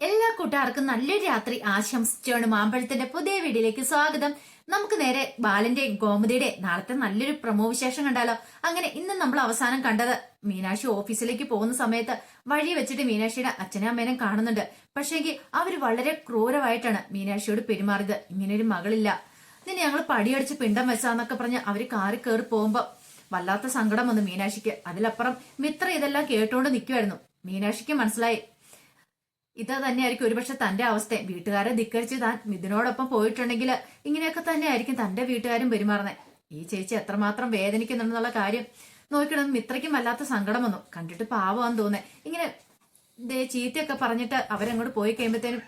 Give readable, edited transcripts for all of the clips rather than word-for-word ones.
എല്ലാ കൂട്ടുകാർക്കും നല്ലൊരു രാത്രി ആശംസിച്ചാണ് മാമ്പഴത്തിന്റെ പുതിയ വീഡിയോയിലേക്ക് സ്വാഗതം. നമുക്ക് നേരെ ബാലന്റെയും ഗോമതിയുടെ നാളത്തെ നല്ലൊരു പ്രമോ വിശേഷം കണ്ടാലോ. അങ്ങനെ ഇന്ന് നമ്മൾ അവസാനം കണ്ടത് മീനാക്ഷി ഓഫീസിലേക്ക് പോകുന്ന സമയത്ത് വഴി വെച്ചിട്ട് മീനാക്ഷിയുടെ അച്ഛനും അമ്മേനും കാണുന്നുണ്ട്. പക്ഷേങ്കിൽ അവര് വളരെ ക്രൂരമായിട്ടാണ് മീനാക്ഷിയോട് പെരുമാറിയത്. ഇങ്ങനെയൊരു മകളില്ല, നിന്നെ ഞങ്ങൾ പടിയടിച്ച് പിണ്ടം വെച്ചാന്നൊക്കെ പറഞ്ഞ് അവര് കാറി കയറി പോകുമ്പോ വല്ലാത്ത സങ്കടം വന്നു മീനാക്ഷിക്ക്. അതിലപ്പുറം മിത്ര ഇതെല്ലാം കേട്ടോണ്ട് നിൽക്കുമായിരുന്നു. മീനാക്ഷിക്ക് മനസ്സിലായി ഇത് തന്നെയായിരിക്കും ഒരുപക്ഷെ തന്റെ അവസ്ഥ. വീട്ടുകാരെ ധിക്കരിച്ച് താൻ മിഥുനോടൊപ്പം പോയിട്ടുണ്ടെങ്കിൽ ഇങ്ങനെയൊക്കെ തന്നെയായിരിക്കും തന്റെ വീട്ടുകാരും പെരുമാറുന്നത്. ഈ ചേച്ചി എത്രമാത്രം വേദനിക്കുന്നുണ്ടെന്നുള്ള കാര്യം നോക്കണം. മിത്രയ്ക്കും വല്ലാത്ത സങ്കടം വന്നു. കണ്ടിട്ട് പാവമാന്ന് തോന്നേ. ഇങ്ങനെ ചീത്തയൊക്കെ പറഞ്ഞിട്ട് അവരങ്ങോട്ട് പോയി കഴിയുമ്പോഴത്തേനും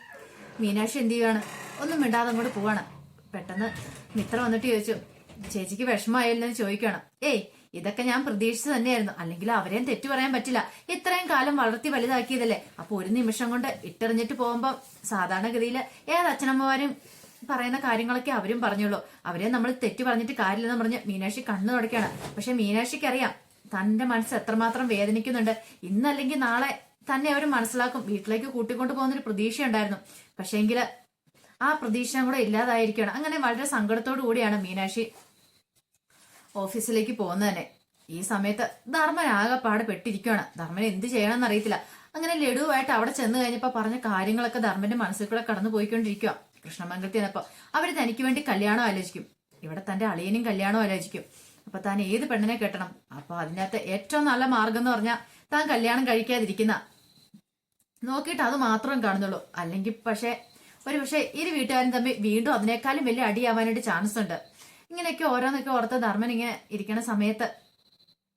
മീനാക്ഷി എന്ത് ചെയ്യുകയാണ്, ഒന്നും മിണ്ടാതെ അങ്ങോട്ട് പോവാണ്. പെട്ടെന്ന് മിത്ര വന്നിട്ട് ചോദിച്ചു, ചേച്ചിക്ക് വിഷമമായില്ലെന്ന് ചോദിക്കുകയാണ്. ഏയ്, ഇതൊക്കെ ഞാൻ പ്രതീക്ഷിച്ചു തന്നെയായിരുന്നു. അല്ലെങ്കിൽ അവരെയും തെറ്റു പറയാൻ പറ്റില്ല. ഇത്രയും കാലം വളർത്തി വലുതാക്കിയതല്ലേ. അപ്പൊ ഒരു നിമിഷം കൊണ്ട് ഇട്ടെറിഞ്ഞിട്ട് പോകുമ്പോ സാധാരണഗതിയിൽ ഏത് അച്ഛനമ്മമാരും പറയുന്ന കാര്യങ്ങളൊക്കെ അവരും പറഞ്ഞുള്ളൂ. അവരെ നമ്മൾ തെറ്റു പറഞ്ഞിട്ട് കാര്യമില്ലെന്ന് പറഞ്ഞ് മീനാക്ഷി കണ്ണു തുടക്കുകയാണ്. പക്ഷെ മീനാക്ഷിക്ക് അറിയാം തന്റെ മനസ്സ് എത്രമാത്രം വേദനിക്കുന്നുണ്ട്. ഇന്നല്ലെങ്കിൽ നാളെ തന്നെ അവർ മനസ്സിലാക്കും. വീട്ടിലേക്ക് കൂട്ടിക്കൊണ്ടു പോകുന്നൊരു പ്രതീക്ഷ ഉണ്ടായിരുന്നു. പക്ഷേങ്കില് ആ പ്രതീക്ഷ കൂടെ ഇല്ലാതായിരിക്കുകയാണ്. അങ്ങനെ വളരെ സങ്കടത്തോടു കൂടിയാണ് മീനാക്ഷി ഓഫീസിലേക്ക് പോകുന്നത് തന്നെ. ഈ സമയത്ത് ധർമ്മൻ ആകെപ്പാട് പെട്ടിരിക്കുകയാണ്. ധർമ്മൻ എന്ത് ചെയ്യണമെന്ന് അറിയത്തില്ല. അങ്ങനെ ലഡുവായിട്ട് അവിടെ ചെന്ന് കഴിഞ്ഞപ്പോ പറഞ്ഞ കാര്യങ്ങളൊക്കെ ധർമ്മന്റെ മനസ്സിൽ കൂടെ കടന്നു പോയിക്കൊണ്ടിരിക്കുക. കൃഷ്ണമംഗലത്തിൽ ചെന്നപ്പോ അവര് തനിക്ക് വേണ്ടി കല്യാണം ആലോചിക്കും. ഇവിടെ തന്റെ അളിയനും കല്യാണം ആലോചിക്കും. അപ്പൊ താൻ ഏത് പെണ്ണിനെ കെട്ടണം? അപ്പൊ അതിനകത്ത് ഏറ്റവും നല്ല മാർഗം എന്ന് പറഞ്ഞാൽ താൻ കല്യാണം കഴിക്കാതിരിക്കുന്ന നോക്കിയിട്ട് അത് മാത്രം കാണുന്നുള്ളൂ. അല്ലെങ്കിൽ പക്ഷെ ഇരു വീട്ടുകാരും തമ്മിൽ വീണ്ടും അതിനേക്കാളും വലിയ അടിയാവാനായിട്ട് ചാൻസ് ഉണ്ട്. ഇങ്ങനെയൊക്കെ ഓരോന്നൊക്കെ ഓർത്ത് ധർമ്മൻ ഇങ്ങനെ ഇരിക്കുന്ന സമയത്ത്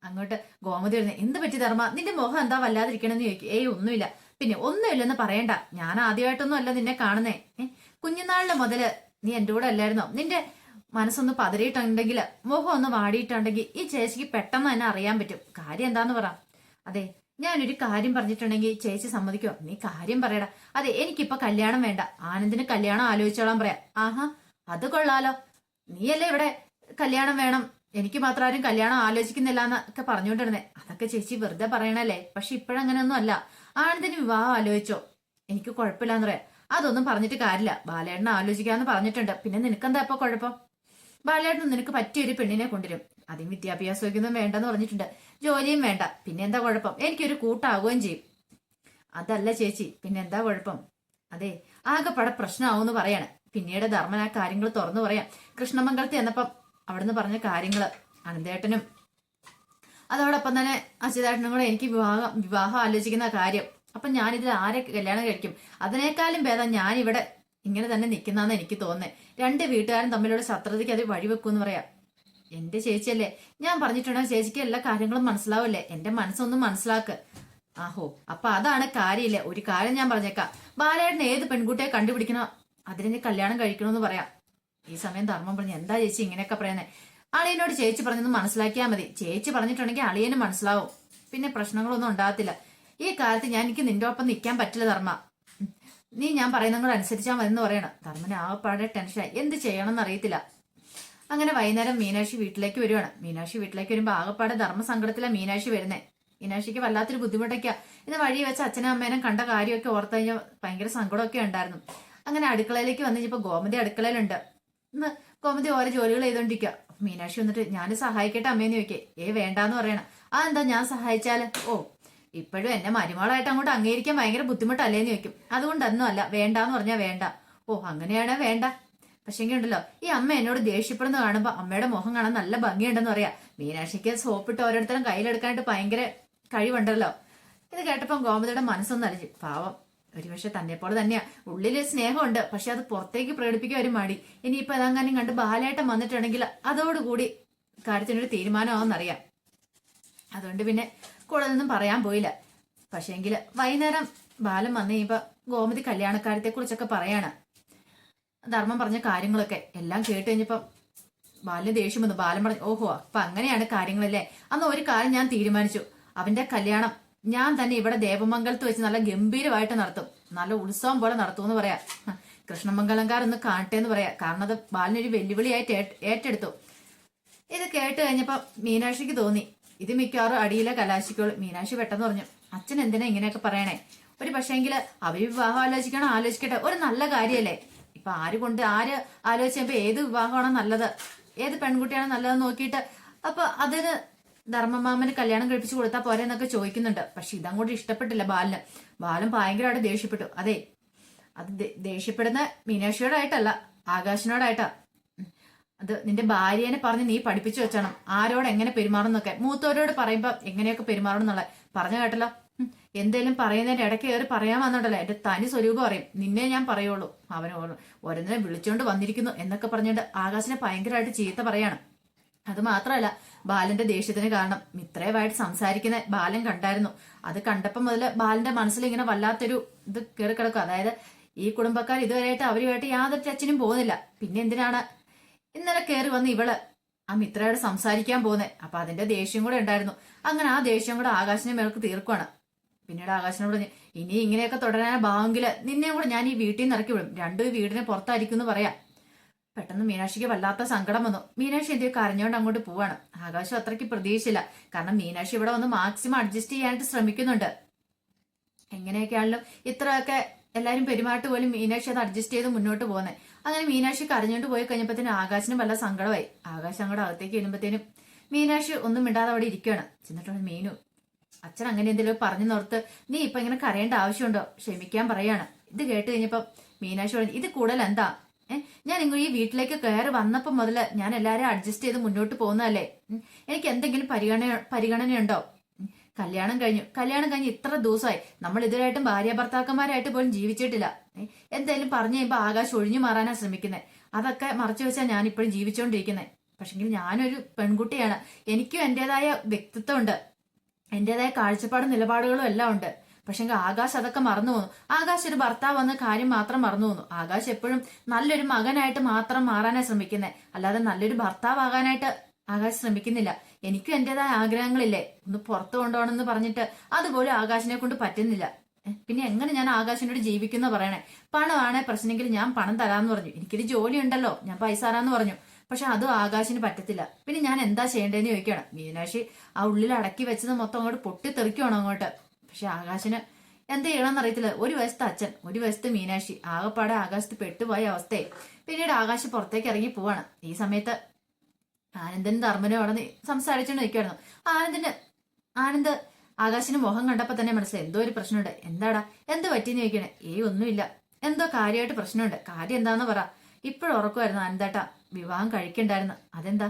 അങ്ങോട്ട് ഗോമതി വരുന്നത്. എന്ത് പറ്റി ധർമ്മ, നിന്റെ മുഖം എന്താ വല്ലാതിരിക്കണെന്ന് ചോദിക്കും. ഏയ് ഒന്നുമില്ല. പിന്നെ ഒന്നുമില്ലെന്ന് പറയണ്ട, ഞാൻ ആദ്യമായിട്ടൊന്നും അല്ല നിന്നെ കാണുന്നേ. കുഞ്ഞുനാളിന് മുതല് നീ എന്റെ കൂടെ അല്ലായിരുന്നോ? നിന്റെ മനസ്സൊന്ന് പതറിയിട്ടുണ്ടെങ്കിൽ, മുഖം ഒന്ന് വാടിയിട്ടുണ്ടെങ്കിൽ ഈ ചേച്ചിക്ക് പെട്ടെന്ന് തന്നെ അറിയാൻ പറ്റും. കാര്യം എന്താന്ന് പറ. അതെ, ഞാനൊരു കാര്യം പറഞ്ഞിട്ടുണ്ടെങ്കിൽ ചേച്ചി സമ്മതിക്കോ? നീ കാര്യം പറയടാ. അതെ, എനിക്കിപ്പൊ കല്യാണം വേണ്ട, ആനന്ദിന് കല്യാണം ആലോചിച്ചോളാൻ പറയാം. ആഹാ, അത് കൊള്ളാലോ. നീയല്ലേ ഇവിടെ കല്യാണം വേണം, എനിക്ക് മാത്രം ആരും കല്യാണം ആലോചിക്കുന്നില്ല എന്നൊക്കെ പറഞ്ഞുകൊണ്ടിരുന്നേ. അതൊക്കെ ചേച്ചി വെറുതെ പറയണല്ലേ. പക്ഷെ ഇപ്പോഴങ്ങനെയൊന്നും അല്ല. ആനന്ദിന് വിവാഹം ആലോചിച്ചോ, എനിക്ക് കുഴപ്പമില്ലാന്ന് പറയാം. അതൊന്നും പറഞ്ഞിട്ട് കാര്യമില്ല. ബാലേട്ടനെ ആലോചിക്കാന്ന് പറഞ്ഞിട്ടുണ്ട്. പിന്നെ നിനക്കെന്താ ഇപ്പൊ കുഴപ്പം? ബാലേട്ടൻ നിനക്ക് പറ്റിയൊരു പെണ്ണിനെ കൊണ്ടുവരും. അതിന് വിദ്യാഭ്യാസമൊന്നും വേണ്ടെന്ന് പറഞ്ഞിട്ടുണ്ട്. ജോലിയും വേണ്ട. പിന്നെ എന്താ കുഴപ്പം? എനിക്കൊരു കൂട്ടാവുകയും ചെയ്യും. അതല്ല ചേച്ചി, പിന്നെ എന്താ കുഴപ്പം? അതെ, ആകെപ്പാടെ പ്രശ്നമാവൂന്ന് പറയാണ്. പിന്നീട് ധർമ്മൻ ആ കാര്യങ്ങൾ തുറന്നു പറയാം. കൃഷ്ണമംഗലത്തിൽ എന്നപ്പം അവിടുന്ന് പറഞ്ഞ കാര്യങ്ങള് അനന്തേട്ടനും അതോടൊപ്പം തന്നെ അച്യുതേട്ടനും കൂടെ എനിക്ക് വിവാഹം ആലോചിക്കുന്ന കാര്യം. അപ്പൊ ഞാനിതിൽ ആരെ കല്യാണം കഴിക്കും? അതിനേക്കാളും ഭേദം ഞാനിവിടെ ഇങ്ങനെ തന്നെ നിൽക്കുന്നതെന്ന് എനിക്ക് തോന്നുന്നേ. രണ്ട് വീട്ടുകാരും തമ്മിലുള്ള ശത്രുതയ്ക്ക് അത് വഴിവെക്കൂന്ന് പറയാം. എന്റെ ചേച്ചിയല്ലേ, ഞാൻ പറഞ്ഞിട്ടുണ്ടെങ്കിൽ ചേച്ചിക്ക് എല്ലാ കാര്യങ്ങളും മനസ്സിലാവില്ലേ? എന്റെ മനസ്സൊന്നും മനസ്സിലാക്ക്. ആഹോ, അപ്പൊ അതാണ് കാര്യമില്ലേ? ഒരു കാര്യം ഞാൻ പറഞ്ഞേക്കാം, ബാലേട്ടന് ഏത് പെൺകുട്ടിയെ കണ്ടുപിടിക്കണോ അതിനെ കല്യാണം കഴിക്കണമെന്ന് പറയാം. ഈ സമയം ധർമ്മം പറഞ്ഞു, എന്താ ചേച്ചി ഇങ്ങനെയൊക്കെ പറയുന്നത്? അളിയനോട് ചേച്ചി പറഞ്ഞത് മനസ്സിലാക്കിയാൽ മതി. ചേച്ചി പറഞ്ഞിട്ടുണ്ടെങ്കിൽ അളിയന് മനസ്സിലാവും. പിന്നെ പ്രശ്നങ്ങളൊന്നും ഉണ്ടാകത്തില്ല. ഈ കാലത്ത് എനിക്ക് നിന്റെ ഒപ്പം നിൽക്കാൻ പറ്റില്ല ധർമ്മ. നീ ഞാൻ പറയുന്നത് കൂടെ അനുസരിച്ചാൽ മതി എന്ന് പറയണം. ധർമ്മന് ആകെപ്പാടെ ടെൻഷനായി. എന്ത് ചെയ്യണമെന്ന് അറിയത്തില്ല. അങ്ങനെ വൈകുന്നേരം മീനാക്ഷി വീട്ടിലേക്ക് വരുവാണ്. മീനാക്ഷി വീട്ടിലേക്ക് വരുമ്പോൾ ആകെപ്പാടെ ധർമ്മസങ്കടത്തിലാണ് മീനാക്ഷി വരുന്നത്. മീനാക്ഷിക്ക് വല്ലാത്തൊരു ബുദ്ധിമുട്ടൊക്കെയാ. ഇത് വഴി വെച്ച് അച്ഛനും അമ്മേനും കണ്ട കാര്യമൊക്കെ ഓർത്തു കഴിഞ്ഞാൽ ഭയങ്കര സങ്കടമൊക്കെ ഉണ്ടായിരുന്നു. അങ്ങനെ അടുക്കളയിലേക്ക് വന്നു കഴിഞ്ഞപ്പോ ഗോമതി അടുക്കളയിലുണ്ട്. ഇന്ന് ഗോമതി ഓരോ ജോലികൾ ചെയ്തോണ്ടിരിക്കുക. മീനാക്ഷി വന്നിട്ട് ഞാൻ സഹായിക്കട്ടെ അമ്മേന്ന് ചോദിക്കേ. വേണ്ടാന്ന് പറയണം. എന്താ ഞാൻ സഹായിച്ചാല്? ഓ, ഇപ്പോഴും എന്നെ മരുമകളായിട്ട് അങ്ങോട്ട് അംഗീകരിക്കാൻ ഭയങ്കര ബുദ്ധിമുട്ടല്ലേന്ന് ചോദിക്കും. അതുകൊണ്ടൊന്നും അല്ല, വേണ്ടാന്ന് പറഞ്ഞാൽ വേണ്ട. ഓ, അങ്ങനെയാണേ വേണ്ട. പക്ഷെങ്കിൽ ഉണ്ടല്ലോ, ഈ അമ്മ എന്നോട് ദേഷ്യപ്പെടുന്ന കാണുമ്പോ അമ്മയുടെ മുഖം കാണാൻ നല്ല ഭംഗിയുണ്ടെന്ന് പറയാ. മീനാക്ഷിക്ക് സോപ്പിട്ട് ഓരോരുത്തരും കയ്യിലെടുക്കാനായിട്ട് ഭയങ്കര കഴിവുണ്ടല്ലോ. ഇത് കേട്ടപ്പം ഗോമതിയുടെ മനസ്സൊന്നും അലിഞ്ഞു. പാവം, ഒരുപക്ഷെ തന്നെ പോലെ തന്നെയാ. ഉള്ളില് സ്നേഹമുണ്ട്, പക്ഷെ അത് പുറത്തേക്ക് പ്രകടിപ്പിക്കാൻ ഒരു മടി. ഇനിയിപ്പോ അതങ്ങാനും കണ്ട് ബാലേട്ടം വന്നിട്ടുണ്ടെങ്കിൽ അതോടുകൂടി കാര്യത്തിനൊരു തീരുമാനമാവെന്നറിയാം. അതുകൊണ്ട് പിന്നെ കൂടുതലൊന്നും പറയാൻ പോയില്ല. പക്ഷേങ്കില് വൈകുന്നേരം ബാലൻ വന്നു കഴിയുമ്പോ ഗോമതി കല്യാണക്കാര്യത്തെ കുറിച്ചൊക്കെ പറയാണ്. ധർമ്മം പറഞ്ഞ കാര്യങ്ങളൊക്കെ എല്ലാം കേട്ട് കഴിഞ്ഞപ്പോ ബാലിന് ദേഷ്യം വന്നു. ബാലൻ പറഞ്ഞു, ഓഹോ, അപ്പൊ അങ്ങനെയാണ് കാര്യങ്ങളല്ലേ. അന്ന് ഒരു കാര്യം ഞാൻ തീരുമാനിച്ചു. അവന്റെ കല്യാണം ഞാൻ തന്നെ ഇവിടെ ദേവമംഗലത്ത് വെച്ച് നല്ല ഗംഭീരമായിട്ട് നടത്തും. നല്ല ഉത്സവം പോലെ നടത്തുമെന്ന് പറയാം. കൃഷ്ണമംഗലംകാർ ഒന്ന് കാണട്ടെ എന്ന് പറയാം. കാരണം അത് ബാലിനൊരു വെല്ലുവിളിയായിട്ട് ഏറ്റെടുത്തു. ഇത് കേട്ട് കഴിഞ്ഞപ്പോ മീനാക്ഷിക്ക് തോന്നി ഇത് മിക്കവാറും അടിയിലെ കലാശിക്കോളൂ. മീനാക്ഷി പെട്ടെന്ന് പറഞ്ഞു, അച്ഛൻ എന്തിനാ ഇങ്ങനെയൊക്കെ പറയണേ? ഒരു പക്ഷേങ്കില് അവര് വിവാഹം ആലോചിക്കണം, ആലോചിക്കട്ടെ, ഒരു നല്ല കാര്യല്ലേ. ഇപ്പൊ ആര് ആലോചിച്ചപ്പോ ഏത് വിവാഹമാണോ നല്ലത്, ഏത് പെൺകുട്ടിയാണോ നല്ലതെന്ന് നോക്കിയിട്ട് അപ്പൊ അതിന് ധർമ്മമാമന് കല്യാണം കഴിപ്പിച്ചു കൊടുത്താൽ പോരെ എന്നൊക്കെ ചോദിക്കുന്നുണ്ട്. പക്ഷെ ഇതങ്ങോട്ട് ഇഷ്ടപ്പെട്ടില്ല ബാലന്. ബാലൻ ഭയങ്കരമായിട്ട് ദേഷ്യപ്പെട്ടു. അതെ, അത് ദേഷ്യപ്പെടുന്ന മീനാക്ഷിയോടായിട്ടല്ല, ആകാശിനോടായിട്ടാ. അത് നിന്റെ ഭാര്യനെ പറഞ്ഞ് നീ പഠിപ്പിച്ചു വെച്ചണം, ആരോട് എങ്ങനെ പെരുമാറുന്നൊക്കെ. മൂത്തവരോട് പറയുമ്പോ എങ്ങനെയൊക്കെ പെരുമാറണം എന്നുള്ള പറഞ്ഞു കേട്ടല്ലോ. എന്തേലും പറയുന്നതിന്റെ ഇടയ്ക്ക് കയറി പറയാൻ വന്നോണ്ടല്ലോ എന്റെ തനി സ്വരൂപം അറിയും, നിന്നെ ഞാൻ പറയുള്ളൂ. അവന് ഓരോന്നിനെ വിളിച്ചോണ്ട് വന്നിരിക്കുന്നു എന്നൊക്കെ പറഞ്ഞുകൊണ്ട് ആകാശിനെ ഭയങ്കരമായിട്ട് ചീത്ത പറയാണ്. അത് മാത്രമല്ല, ബാലന്റെ ദേഷ്യത്തിന് കാരണം മിത്രയുമായിട്ട് സംസാരിക്കുന്ന ബാലൻ കണ്ടായിരുന്നു. അത് കണ്ടപ്പം മുതല് ബാലന്റെ മനസ്സിൽ ഇങ്ങനെ വല്ലാത്തൊരു ഇത് കയറി കിടക്കും. അതായത് ഈ കുടുംബക്കാർ ഇതുവരെയായിട്ട് അവരുമായിട്ട് യാതൊരു ടച്ചിനും പോകുന്നില്ല, പിന്നെ എന്തിനാണ് ഇന്നലെ കയറി വന്ന് ഇവള് ആ മിത്രയോട് സംസാരിക്കാൻ പോകുന്നത്. അപ്പൊ അതിന്റെ ദേഷ്യം കൂടെ ഉണ്ടായിരുന്നു. അങ്ങനെ ആ ദേഷ്യം കൂടെ ആകാശിന്റെ മേൾക്ക് തീർക്കുവാണ്. പിന്നീട് ആകാശിനോട് പറഞ്ഞു, ഇനി ഇങ്ങനെയൊക്കെ തുടരാൻ ഭാവെങ്കില് നിന്നെയും കൂടെ ഞാൻ ഈ വീട്ടിൽ നിന്ന് ഇറക്കി വിടും, രണ്ടും ഈ വീടിനെ പുറത്തായിരിക്കും എന്ന് പറയാം. പെട്ടെന്ന് മീനാക്ഷിക്ക് വല്ലാത്ത സങ്കടം വന്നു. മീനാക്ഷി എന്തെയോ കരഞ്ഞോണ്ട് അങ്ങോട്ട് പോവാണ്. ആകാശം അത്രയ്ക്ക് പ്രതീക്ഷിച്ചില്ല. കാരണം മീനാക്ഷി ഇവിടെ വന്ന് മാക്സിമം അഡ്ജസ്റ്റ് ചെയ്യാനായിട്ട് ശ്രമിക്കുന്നുണ്ട്. എങ്ങനെയൊക്കെയാണല്ലോ ഇത്രയൊക്കെ എല്ലാരും പെരുമാറ്റ് പോലും മീനാക്ഷി അത് അഡ്ജസ്റ്റ് ചെയ്ത് മുന്നോട്ട് പോകുന്നത്. അങ്ങനെ മീനാക്ഷി കരഞ്ഞോണ്ട് പോയി കഴിഞ്ഞപ്പോഴത്തേനും ആകാശിനും വല്ല സങ്കടമായി. ആകാശം അങ്ങോട്ട് അകത്തേക്ക് വരുമ്പോഴത്തേനും മീനാക്ഷി ഒന്നും മിണ്ടാതെ അവിടെ ഇരിക്കുകയാണ്. ചെന്നിട്ടുണ്ട് മീനു, അച്ഛൻ അങ്ങനെ എന്തെങ്കിലും പറഞ്ഞു നോർത്ത് നീ ഇപ്പൊ ഇങ്ങനെ കരയേണ്ട ആവശ്യമുണ്ടോ, ക്ഷമിക്കാൻ പറയാണ്. ഇത് കേട്ട് കഴിഞ്ഞപ്പോ മീനാക്ഷി പറഞ്ഞു, ഇത് കൂടുതൽ എന്താ, ഞാൻ നിങ്ങൾ ഈ വീട്ടിലേക്ക് കയറി വന്നപ്പോ മുതല് ഞാൻ എല്ലാരും അഡ്ജസ്റ്റ് ചെയ്ത് മുന്നോട്ട് പോകുന്നതല്ലേ, എനിക്ക് എന്തെങ്കിലും പരിഗണനയുണ്ടോ? കല്യാണം കഴിഞ്ഞ് ഇത്ര ദിവസമായി നമ്മൾ ഇതുവരായിട്ടും ഭാര്യ ഭർത്താക്കന്മാരായിട്ട് പോലും ജീവിച്ചിട്ടില്ല. എന്തായാലും പറഞ്ഞു കഴിയുമ്പോ ആകാശം ഒഴിഞ്ഞു മാറാനാ ശ്രമിക്കുന്നത്. അതൊക്കെ മറച്ചു വെച്ചാൽ ഞാൻ ഇപ്പോഴും ജീവിച്ചുകൊണ്ടിരിക്കുന്നത്. പക്ഷെങ്കിൽ ഞാനൊരു പെൺകുട്ടിയാണ്, എനിക്കും എന്റേതായ വ്യക്തിത്വം ഉണ്ട്, എന്റേതായ കാഴ്ചപ്പാടും നിലപാടുകളും എല്ലാം ഉണ്ട്. പക്ഷെ ആകാശ് അതൊക്കെ മറന്നു പോകുന്നു. ആകാശ് ഒരു ഭർത്താവ് വന്ന കാര്യം മാത്രം മറന്നു പോകുന്നു. ആകാശ് എപ്പോഴും നല്ലൊരു മകനായിട്ട് മാത്രം മാറാനാ ശ്രമിക്കുന്നത്, അല്ലാതെ നല്ലൊരു ഭർത്താവാകാനായിട്ട് ആകാശ് ശ്രമിക്കുന്നില്ല. എനിക്കും എന്റേതായ ആഗ്രഹങ്ങളില്ലേ, ഒന്ന് പുറത്തു കൊണ്ടുപോകണമെന്ന് പറഞ്ഞിട്ട് അതുപോലെ ആകാശിനെ കൊണ്ട് പറ്റുന്നില്ല. പിന്നെ എങ്ങനെ ഞാൻ ആകാശിനോട് ജീവിക്കുന്ന പറയണേ? പണമാണേ പ്രശ്നമെങ്കിൽ ഞാൻ പണം തരാന്ന് പറഞ്ഞു, എനിക്കൊരു ജോലി ഉണ്ടല്ലോ, ഞാൻ പൈസ തരാന്ന് പറഞ്ഞു. പക്ഷെ അതും ആകാശിന് പറ്റത്തില്ല. പിന്നെ ഞാൻ എന്താ ചെയ്യേണ്ടതെന്ന് ചോദിക്കണം. മീനാക്ഷി ആ ഉള്ളിൽ അടക്കി വെച്ചത് മൊത്തം അങ്ങോട്ട് പൊട്ടിത്തെറിക്കുവാണ് അങ്ങോട്ട്. പക്ഷെ ആകാശിന് എന്ത് ചെയ്യണമെന്ന് അറിയത്തില്ല. ഒരു വശത്ത് അച്ഛൻ, ഒരു വശത്ത് മീനാക്ഷി, ആകെപ്പാടെ ആകാശത്ത് പെട്ടുപോയ അവസ്ഥയെ. പിന്നീട് ആകാശ് പുറത്തേക്ക് ഇറങ്ങി പോവാണ്. ഈ സമയത്ത് ആനന്ദനും ധർമ്മനും അവിടെ സംസാരിച്ചോണ്ട് നിൽക്കുമായിരുന്നു. ആനന്ദ് ആകാശിന് മുഖം കണ്ടപ്പോ തന്നെ മനസ്സിലായി എന്തോ ഒരു പ്രശ്നമുണ്ട്. എന്താടാ, എന്ത് പറ്റിയെന്ന് ചോദിക്കണേ? ഒന്നുമില്ല, എന്തോ കാര്യമായിട്ട് പ്രശ്നമുണ്ട്. കാര്യം എന്താന്ന് പറ. ഇപ്പോഴും ഉറക്കുമായിരുന്നു ആനന്ദേട്ടാ, വിവാഹം കഴിക്കണ്ടായിരുന്നു. അതെന്താ?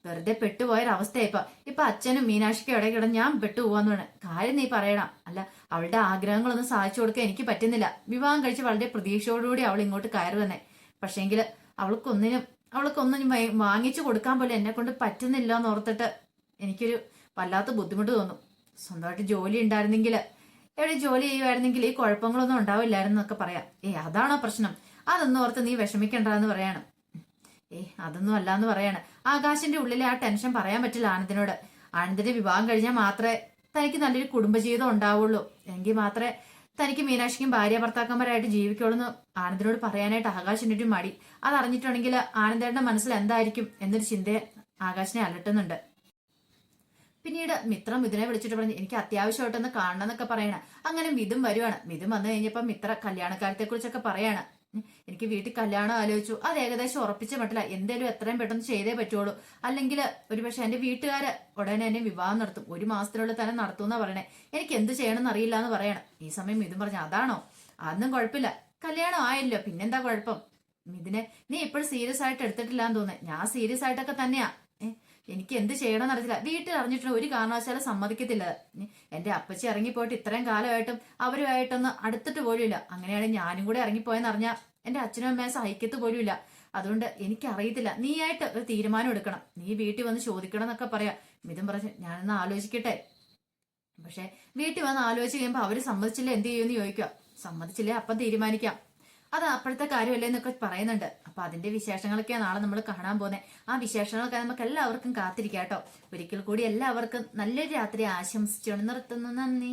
വെറുതെ പെട്ടുപോയൊരവസ്ഥയാ ഇപ്പൊ അച്ഛനും മീനാക്ഷിക്കും ഇടയ്ക്കിടെ ഞാൻ പെട്ടുപോവാന്ന് പറഞ്ഞു. കാര്യം നീ പറയണം. അല്ല, അവളുടെ ആഗ്രഹങ്ങളൊന്നും സാധിച്ചു കൊടുക്കാൻ എനിക്ക് പറ്റുന്നില്ല. വിവാഹം കഴിച്ച് വളരെ പ്രതീക്ഷയോടുകൂടി അവൾ ഇങ്ങോട്ട് കയറി വന്നേ. പക്ഷേങ്കില് അവൾക്കൊന്നും വാങ്ങിച്ചു കൊടുക്കാൻ പോലും എന്നെ കൊണ്ട് പറ്റുന്നില്ല എന്ന് ഓർത്തിട്ട് എനിക്കൊരു വല്ലാത്ത ബുദ്ധിമുട്ട് തോന്നും. സ്വന്തമായിട്ട് ജോലി ഉണ്ടായിരുന്നെങ്കിൽ, എവിടെ ജോലി ചെയ്യുമായിരുന്നെങ്കിൽ ഈ കുഴപ്പങ്ങളൊന്നും ഉണ്ടാവില്ലായിരുന്നു എന്നൊക്കെ പറയാം. അതാണോ പ്രശ്നം? അതൊന്നും ഓർത്ത് നീ വിഷമിക്കണ്ടെന്ന് പറയാണ്. അതൊന്നും അല്ലാന്ന് പറയാണ്. ആകാശിന്റെ ഉള്ളിലെ ആ ടെൻഷൻ പറയാൻ പറ്റില്ല ആനന്ദിനോട്. ആനന്ദിന്റെ വിവാഹം കഴിഞ്ഞാൽ മാത്രമേ തനിക്ക് നല്ലൊരു കുടുംബജീവിതം ഉണ്ടാവുള്ളൂ, എങ്കിൽ മാത്രമേ തനിക്ക് മീനാക്ഷിക്കും ഭാര്യ ഭർത്താക്കന്മാരായിട്ട് ജീവിക്കുള്ളൂ എന്ന് ആനന്ദിനോട് പറയാനായിട്ട് ആകാശിന്റെ ഒരു മടി. അതറിഞ്ഞിട്ടുണ്ടെങ്കിൽ ആനന്ദേട്ടന്റെ മനസ്സിൽ എന്തായിരിക്കും എന്നൊരു ചിന്തയെ ആകാശിനെ അലട്ടുന്നുണ്ട്. പിന്നീട് മിത്രം മിഥുനെ വിളിച്ചിട്ട് പറഞ്ഞു, എനിക്ക് അത്യാവശ്യമായിട്ടൊന്ന് കാണണം എന്നൊക്കെ പറയണം. അങ്ങനെ മിഥുൻ വരുവാണ്. മിഥുൻ വന്നു കഴിഞ്ഞപ്പോ മിത്ര കല്യാണക്കാര്യത്തെ കുറിച്ചൊക്കെ പറയാണ്. എനിക്ക് വീട്ടിൽ കല്യാണം ആലോചിച്ചു, അത് ഏകദേശം ഉറപ്പിച്ച മട്ടില്ല, എന്തേലും എത്രയും പെട്ടെന്ന് ചെയ്തേ പറ്റുള്ളൂ, അല്ലെങ്കിൽ ഒരുപക്ഷെ എന്റെ വീട്ടുകാര് ഉടനെ എന്നെ വിവാഹം നടത്തും, 1 മാസത്തിനുള്ളിൽ തന്നെ നടത്തും എന്നാ പറയണേ. എനിക്ക് എന്ത് ചെയ്യണമെന്ന് അറിയില്ല എന്ന് പറയണം. ഈ സമയം മിഥുൻ പറഞ്ഞു, അതാണോ? അതൊന്നും കുഴപ്പമില്ല, കല്യാണം ആയല്ലോ, പിന്നെന്താ കുഴപ്പം? മിഥുനെ നീ ഇപ്പോഴും സീരിയസ് ആയിട്ട് എടുത്തിട്ടില്ലാന്ന് തോന്നുന്നത്. ഞാൻ സീരിയസ് ആയിട്ടൊക്കെ തന്നെയാ. എനിക്ക് എന്ത് ചെയ്യണമെന്ന് അറിയില്ല. വീട്ടിൽ അറിഞ്ഞിട്ടുണ്ട് ഒരു കാരണവശാലും സമ്മതിക്കത്തില്ല. എന്റെ അപ്പച്ചി ഇറങ്ങിപ്പോയിട്ട് ഇത്രയും കാലമായിട്ടും അവരുമായിട്ടൊന്നും അടുത്തിട്ട് പോലുമില്ല. അങ്ങനെയാണെങ്കിൽ ഞാനും കൂടെ ഇറങ്ങിപ്പോയെന്ന് അറിഞ്ഞാൽ എന്റെ അച്ഛനും അമ്മയെ സഹിക്കത്ത് പോലുമില്ല. അതുകൊണ്ട് എനിക്കറിയത്തില്ല, നീയായിട്ട് ഒരു തീരുമാനം എടുക്കണം, നീ വീട്ടിൽ വന്ന് ചോദിക്കണം എന്നൊക്കെ പറയാം. മിഥുൻ പറഞ്ഞു, ഞാനൊന്ന് ആലോചിക്കട്ടെ. പക്ഷെ വീട്ടിൽ വന്ന് ആലോചിച്ച് കഴിയുമ്പോൾ അവര് സമ്മതിച്ചില്ല എന്ത് ചെയ്യുമെന്ന് ചോദിക്കുക. സമ്മതിച്ചില്ലേ അപ്പം തീരുമാനിക്കാം, അത് അപ്പോഴത്തെ കാര്യമല്ലേ എന്നൊക്കെ പറയുന്നുണ്ട്. അപ്പൊ അതിന്റെ വിശേഷങ്ങളൊക്കെയാണ് നാളെ നമ്മൾ കാണാൻ പോകുന്നത്. ആ വിശേഷങ്ങളൊക്കെ നമുക്ക് എല്ലാവർക്കും കാത്തിരിക്കാം കേട്ടോ. ഒരിക്കൽ കൂടി എല്ലാവർക്കും നല്ലൊരു രാത്രി ആശംസിച്ചുകൊണ്ട് നിർത്തുന്നു. നന്ദി.